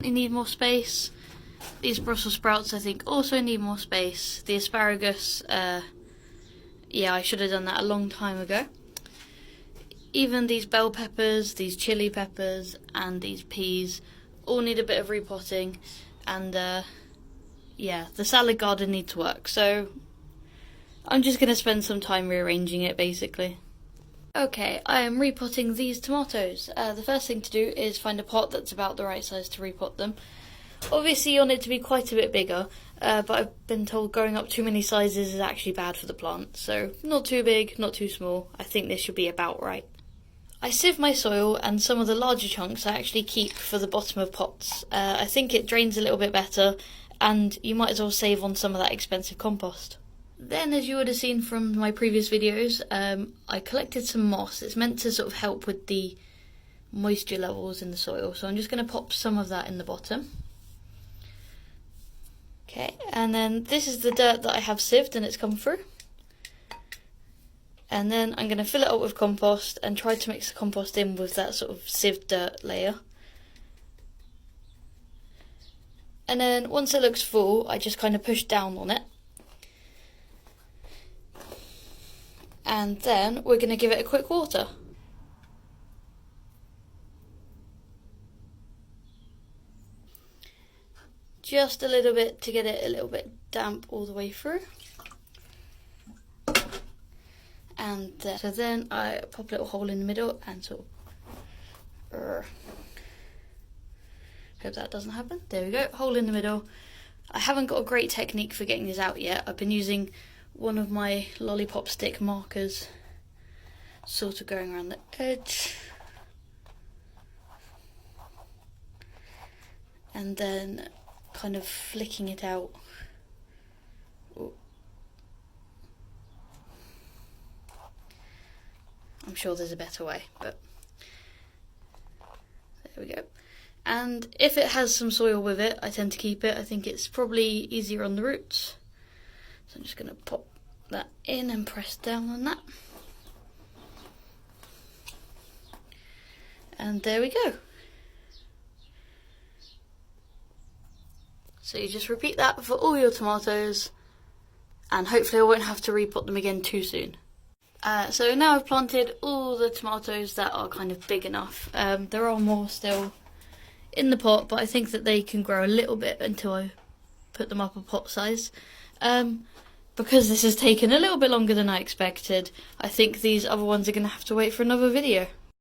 They need more space. These Brussels sprouts I think also need more space. The asparagus, yeah, I should have done that a long time ago. Even these bell peppers, these chili peppers and these peas all need a bit of repotting, and yeah, the salad garden needs work, so I'm just going to spend some time rearranging it basically. Okay, I am repotting these tomatoes. The first thing to do is find a pot that's about the right size to repot them. Obviously you want it to be quite a bit bigger, but I've been told going up too many sizes is actually bad for the plant, so not too big, not too small. I think this should be about right. I sieve my soil, and some of the larger chunks I actually keep for the bottom of pots. I think it drains a little bit better, and you might as well save on some of that expensive compost. Then, as you would have seen from my previous videos, I collected some moss. It's meant to sort of help with the moisture levels in the soil, so I'm just going to pop some of that in the bottom. Okay, and then this is the dirt that I have sieved and it's come through. And then I'm going to fill it up with compost and try to mix the compost in with that sort of sieved dirt layer. And then once it looks full, I just kind of push down on it. And then we're going to give it a quick water. Just a little bit to get it a little bit damp all the way through. And so then I pop a little hole in the middle and sort of hope that doesn't happen. There we go, hole in the middle. I haven't got a great technique for getting this out yet. I've been using one of my lollipop stick markers, sort of going around the edge. And then kind of flicking it out. Ooh. I'm sure there's a better way, but there we go. And if it has some soil with it, I tend to keep it. I think it's probably easier on the roots. So I'm just going to pop that in and press down on that. And there we go. So you just repeat that for all your tomatoes, and hopefully I won't have to repot them again too soon. So now I've planted all the tomatoes that are kind of big enough. There are more still in the pot, but I think that they can grow a little bit until I put them up a pot size. Because this has taken a little bit longer than I expected, I think these other ones are going to have to wait for another video.